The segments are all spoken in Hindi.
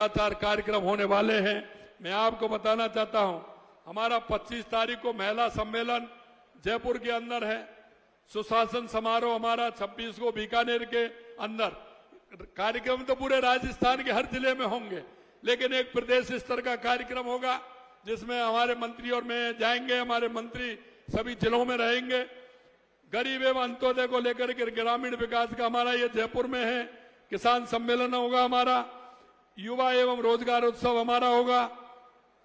लगातार कार्यक्रम होने वाले हैं। मैं आपको बताना चाहता हूं, हमारा 25 तारीख को महिला सम्मेलन जयपुर के अंदर है। सुशासन समारोह हमारा 26 को बीकानेर के अंदर। कार्यक्रम तो पूरे राजस्थान के हर जिले में होंगे, लेकिन एक प्रदेश स्तर का कार्यक्रम होगा जिसमें हमारे मंत्री और मैं जाएंगे। हमारे मंत्री सभी जिलों में रहेंगे। गरीब एवं अंत्योदय को लेकर के ग्रामीण विकास का हमारा ये जयपुर में है। किसान सम्मेलन होगा हमारा। युवा एवं रोजगार उत्सव हमारा होगा।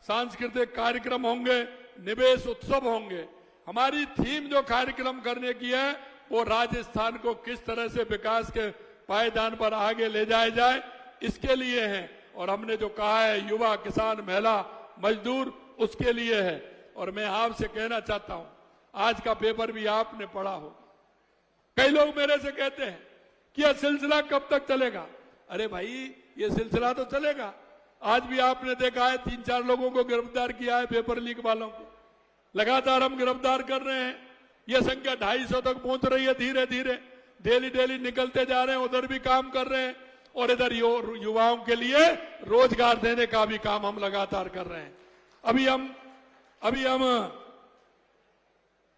सांस्कृतिक कार्यक्रम होंगे, निवेश उत्सव होंगे। हमारी थीम जो कार्यक्रम करने की है वो राजस्थान को किस तरह से विकास के पायदान पर आगे ले जाया जाए, इसके लिए है। और हमने जो कहा है युवा, किसान, महिला, मजदूर, उसके लिए है। और मैं आपसे कहना चाहता हूं, आज का पेपर भी आपने पढ़ा हो। कई लोग मेरे से कहते हैं कि यह सिलसिला कब तक चलेगा। अरे भाई, ये सिलसिला तो चलेगा। आज भी आपने देखा है 3-4 लोगों को गिरफ्तार किया है, पेपर लीक वालों को। लगातार हम गिरफ्तार कर रहे हैं। यह संख्या 250 तक पहुंच रही है। धीरे धीरे डेली निकलते जा रहे हैं। उधर भी काम कर रहे हैं और इधर युवाओं के लिए रोजगार देने का भी काम हम लगातार कर रहे हैं। अभी हम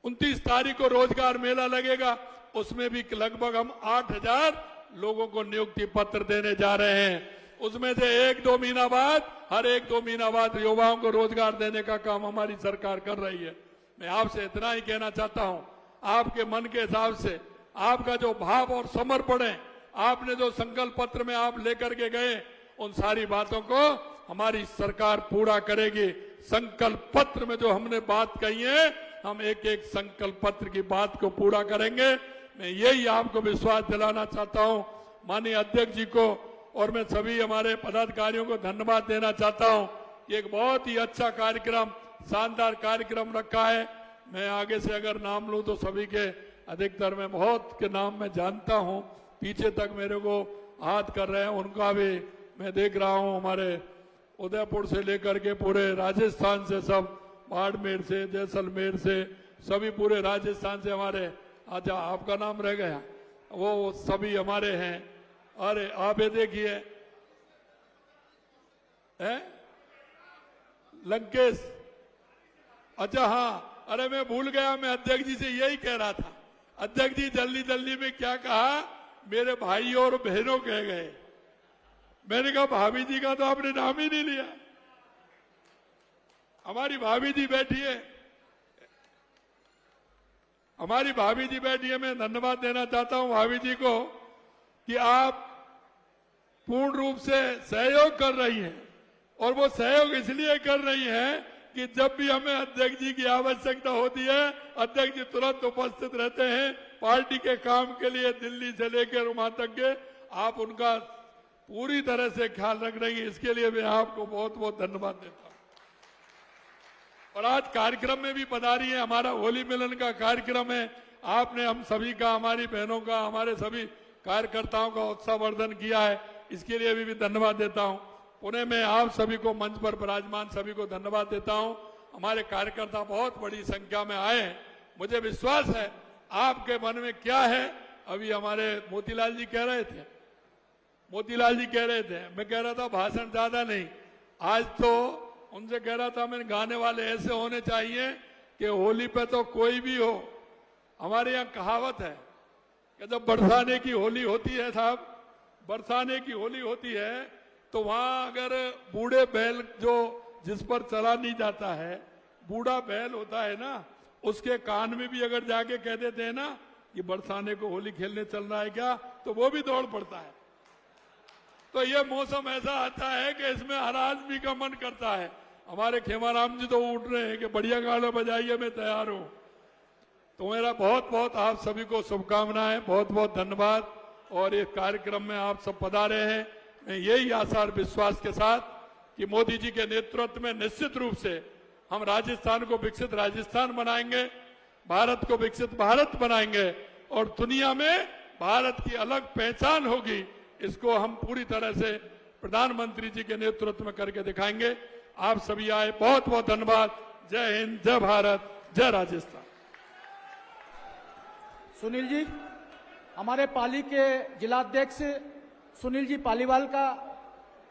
29 तारीख को रोजगार मेला लगेगा। उसमें भी लगभग हम 8000 लोगों को नियुक्ति पत्र देने जा रहे हैं। उसमें से 1-2 महीना बाद, हर 1-2 महीना बाद युवाओं को रोजगार देने का काम हमारी सरकार कर रही है। मैं आपसे इतना ही कहना चाहता हूं, आपके मन के हिसाब से आपका जो भाव और समर्पण है, आपने जो संकल्प पत्र में आप लेकर के गए, उन सारी बातों को हमारी सरकार पूरा करेगी। संकल्प पत्र में जो हमने बात कही है, हम एक संकल्प पत्र की बात को पूरा करेंगे। मैं यही आपको विश्वास दिलाना चाहता हूं। माननीय अध्यक्ष जी को और मैं सभी हमारे पदाधिकारियों को धन्यवाद देना चाहता हूं। एक बहुत ही अच्छा कार्यक्रम, शानदार कार्यक्रम रखा है। मैं आगे से अगर नाम लूं तो सभी के अधिकतर मैं बहुत के नाम मैं जानता हूं। पीछे तक मेरे को हाथ कर रहे हैं, उनका भी मैं देख रहा हूं। हमारे उदयपुर से लेकर के पूरे राजस्थान से, सब बाड़मेर से, जैसलमेर से, सभी पूरे राजस्थान से हमारे। अच्छा, आपका नाम रह गया, वो सभी हमारे हैं। अरे आप ये देखिए, लंकेश। अच्छा हाँ, अरे मैं भूल गया, मैं अध्यक्ष जी से यही कह रहा था। अध्यक्ष जी जल्दी में क्या कहा, मेरे भाई और बहनों कह गए। मैंने कहा भाभी जी का तो आपने नाम ही नहीं लिया। हमारी भाभी जी बैठी है, हमारी भाभी जी बैठी है। मैं धन्यवाद देना चाहता हूं भाभी जी को कि आप पूर्ण रूप से सहयोग कर रही हैं। और वो सहयोग इसलिए कर रही हैं कि जब भी हमें अध्यक्ष जी की आवश्यकता होती है, अध्यक्ष जी तुरंत उपस्थित रहते हैं। पार्टी के काम के लिए दिल्ली से लेकर वहां तक के आप उनका पूरी तरह से ख्याल रख रही हैं। इसके लिए मैं आपको बहुत बहुत धन्यवाद देता हूं। और आज कार्यक्रम में भी पधारी है। हमारा होली मिलन का कार्यक्रम है। आपने हम सभी का, हमारी बहनों का, हमारे सभी कार्यकर्ताओं का उत्साहवर्धन किया है। इसके लिए भी धन्यवाद देता हूं। पुणे में आप सभी को, मंच पर विराजमान सभी को धन्यवाद देता हूं। हमारे कार्यकर्ता बहुत बड़ी संख्या में आए हैं। मुझे विश्वास है आपके मन में क्या है। अभी हमारे मोतीलाल जी कह रहे थे, मैं कह रहा था भाषण ज्यादा नहीं। आज तो उनसे कह रहा था, मैंने गाने वाले ऐसे होने चाहिए कि होली पे तो कोई भी हो। हमारे यहाँ कहावत है कि जब बरसाने की होली होती है साहब, बरसाने की होली होती है, तो वहां अगर बूढ़े बैल जो जिस पर चला नहीं जाता है, बूढ़ा बैल होता है ना, उसके कान में भी अगर जाके कह देते हैं ना कि बरसाने को होली खेलने चल रहा है क्या, तो वो भी दौड़ पड़ता है। तो ये मौसम ऐसा आता है कि इसमें हर आदमी का मन करता है। हमारे खेमाराम जी तो उठ रहे हैं कि बढ़िया गाना बजाइए, मैं तैयार हूं। तो मेरा बहुत बहुत आप सभी को शुभकामनाएं, बहुत बहुत धन्यवाद। और इस कार्यक्रम में आप सब पधारे हैं। मैं यही आशा और विश्वास के साथ कि मोदी जी के नेतृत्व में निश्चित रूप से हम राजस्थान को विकसित राजस्थान बनाएंगे, भारत को विकसित भारत बनाएंगे और दुनिया में भारत की अलग पहचान होगी। इसको हम पूरी तरह से प्रधानमंत्री जी के नेतृत्व में करके दिखाएंगे। आप सभी आए, बहुत बहुत धन्यवाद। जय हिंद, जय भारत, जय राजस्थान। सुनील जी, हमारे पाली के जिलाध्यक्ष सुनील जी पालीवाल का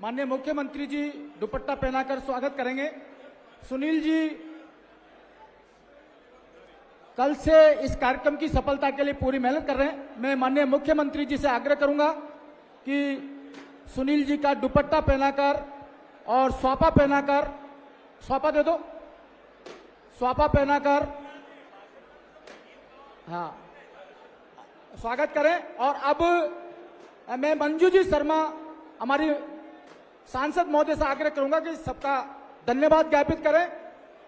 माननीय मुख्यमंत्री जी दुपट्टा पहनाकर स्वागत करेंगे। सुनील जी कल से इस कार्यक्रम की सफलता के लिए पूरी मेहनत कर रहे हैं। मैं माननीय मुख्यमंत्री जी से आग्रह करूंगा कि सुनील जी का दुपट्टा पहनाकर और स्वापा पहनाकर, स्वापा दे दो, स्वापा पहनाकर हाँ स्वागत करें। और अब मैं मंजू जी शर्मा हमारी सांसद महोदय से आग्रह करूंगा कि सबका धन्यवाद ज्ञापित करें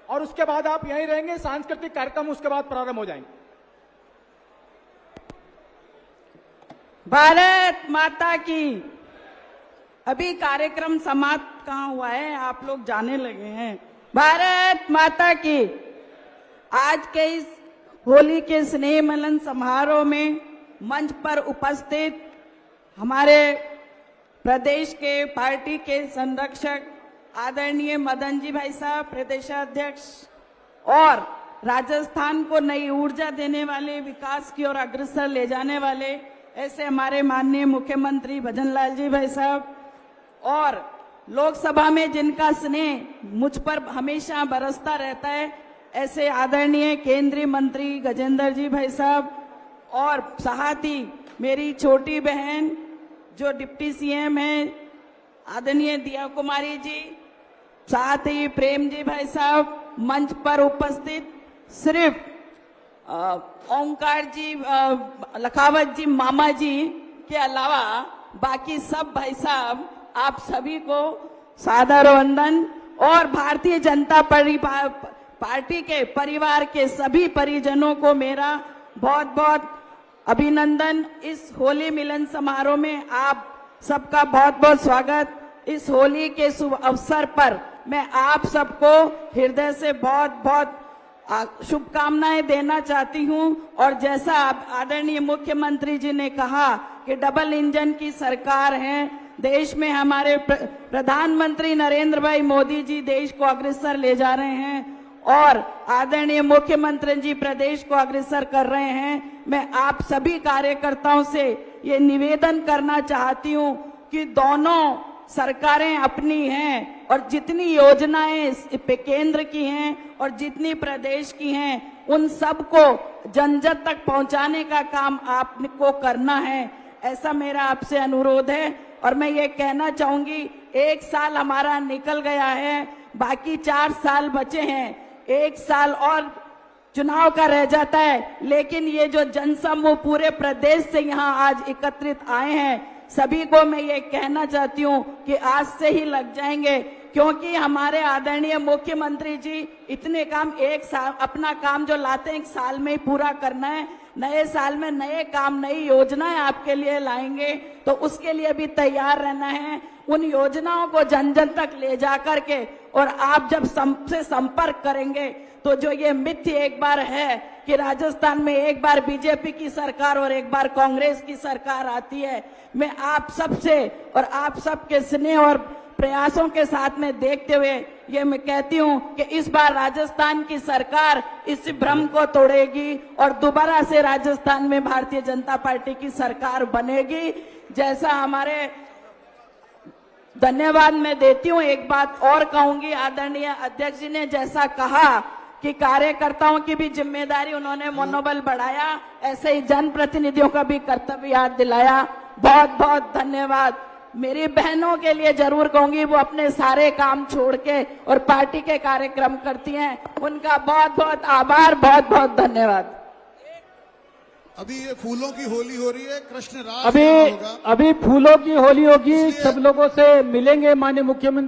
और उसके बाद आप यहीं रहेंगे। सांस्कृतिक कार्यक्रम उसके बाद प्रारंभ हो जाएंगे। भारत माता की। अभी कार्यक्रम समाप्त कहाँ हुआ है, आप लोग जाने लगे हैं। भारत माता की। आज के इस होली के स्नेह मिलन समारोह में मंच पर उपस्थित हमारे प्रदेश के पार्टी के संरक्षक आदरणीय मदन जी भाई साहब, प्रदेशाध्यक्ष, और राजस्थान को नई ऊर्जा देने वाले, विकास की ओर अग्रसर ले जाने वाले ऐसे हमारे माननीय मुख्यमंत्री भजनलाल जी भाई साहब, और लोकसभा में जिनका स्नेह मुझ पर हमेशा बरसता रहता है ऐसे आदरणीय केंद्रीय मंत्री गजेंद्र जी भाई साहब, और साथ ही मेरी छोटी बहन जो डिप्टी सीएम है आदरणीय दिया कुमारी जी, साथ ही प्रेम जी भाई साहब, मंच पर उपस्थित सिर्फ ओंकार जी, लखावत जी, मामा जी के अलावा बाकी सब भाई साहब, आप सभी को सादर वंदन। और भारतीय जनता पार्टी के परिवार के सभी परिजनों को मेरा बहुत बहुत अभिनंदन। इस होली मिलन समारोह में आप सबका बहुत बहुत स्वागत। इस होली के शुभ अवसर पर मैं आप सबको हृदय से बहुत बहुत शुभकामनाएं देना चाहती हूं। और जैसा आदरणीय मुख्यमंत्री जी ने कहा कि डबल इंजन की सरकार है, देश में हमारे प्रधानमंत्री नरेंद्र भाई मोदी जी देश को अग्रसर ले जा रहे हैं और आदरणीय मुख्यमंत्री जी प्रदेश को अग्रसर कर रहे हैं। मैं आप सभी कार्यकर्ताओं से ये निवेदन करना चाहती हूँ कि दोनों सरकारें अपनी हैं और जितनी योजनाएं केंद्र की हैं और जितनी प्रदेश की हैं उन सबको जन जन तक पहुंचाने का काम आपको करना है, ऐसा मेरा आपसे अनुरोध है। और मैं ये कहना चाहूंगी, 1 साल हमारा निकल गया है, बाकी 4 साल बचे हैं, 1 साल और चुनाव का रह जाता है। लेकिन ये जो जनसमूह पूरे प्रदेश से यहाँ आज एकत्रित आए हैं, सभी को मैं ये कहना चाहती हूँ कि आज से ही लग जाएंगे, क्योंकि हमारे आदरणीय मुख्यमंत्री जी इतने काम 1 साल अपना काम जो लाते हैं 1 साल में ही पूरा करना है। नए साल में नए काम, नई योजनाएं आपके लिए लाएंगे, तो उसके लिए भी तैयार रहना है। उन योजनाओं को जन जन तक ले जा करके, और आप जब से संपर्क करेंगे तो जो ये मिथ्य एक बार है कि राजस्थान में एक बार बीजेपी की सरकार और एक बार कांग्रेस की सरकार आती है, मैं आप सबसे और आप सबके स्नेह और प्रयासों के साथ में देखते हुए ये मैं कहती हूँ कि इस बार राजस्थान की सरकार इस भ्रम को तोड़ेगी और दोबारा से राजस्थान में भारतीय जनता पार्टी की सरकार बनेगी। जैसा हमारे धन्यवाद मैं देती हूँ। एक बात और कहूंगी, आदरणीय अध्यक्ष जी ने जैसा कहा कि कार्यकर्ताओं की भी जिम्मेदारी, उन्होंने मनोबल बढ़ाया, ऐसे ही जनप्रतिनिधियों का भी कर्तव्य याद दिलाया। बहुत बहुत धन्यवाद। मेरी बहनों के लिए जरूर कहूंगी, वो अपने सारे काम छोड़ के और पार्टी के कार्यक्रम करती हैं, उनका बहुत बहुत आभार, बहुत बहुत धन्यवाद। अभी ये फूलों की होली हो रही है, कृष्ण राज होगा। अभी फूलों की होली होगी, सब लोगों से मिलेंगे माननीय मुख्यमंत्री।